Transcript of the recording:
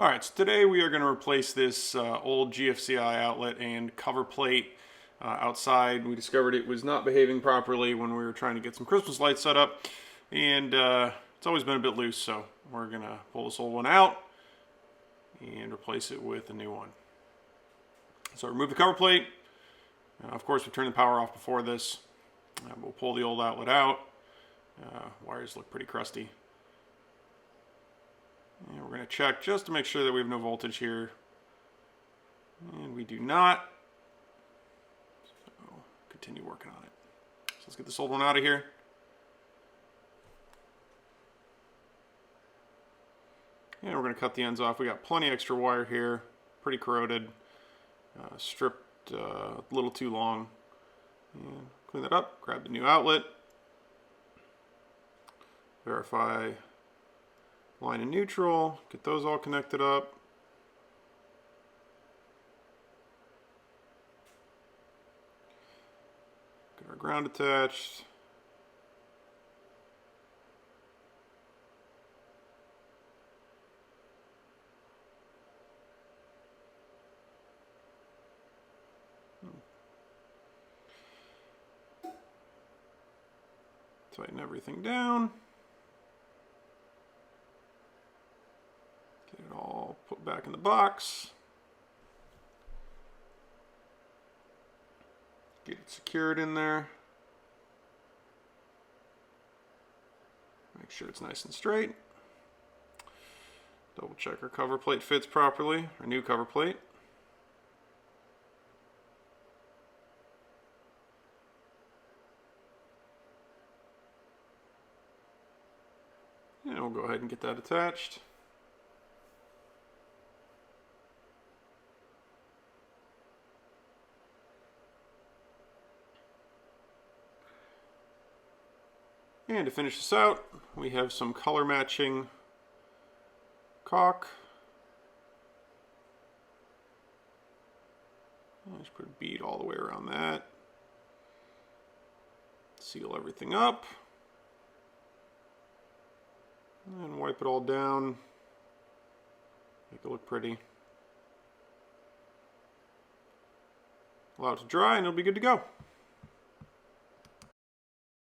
Alright, so today we are going to replace this old GFCI outlet and cover plate outside. We discovered it was not behaving properly when we were trying to get some Christmas lights set up, and it's always been a bit loose, so we're going to pull this old one out and replace it with a new one. So remove the cover plate. Of course, we turned the power off before this. We'll pull the old outlet out. Wires look pretty crusty. And we're going to check just to make sure that we have no voltage here. And we do not. So continue working on it. So let's get this old one out of here. And we're going to cut the ends off. We got plenty extra wire here. Pretty corroded. Stripped a little too long. And clean that up. Grab the new outlet. Verify line and neutral, get those all connected up. Get our ground attached. Tighten everything down. Get it all put back in the box. Get it secured in there. Make sure it's nice and straight. Double check our cover plate fits properly, our new cover plate. And we'll go ahead and get that attached. And to finish this out, we have some color matching caulk. Just put a bead all the way around that. Seal everything up. And wipe it all down. Make it look pretty. Allow it to dry and it'll be good to go.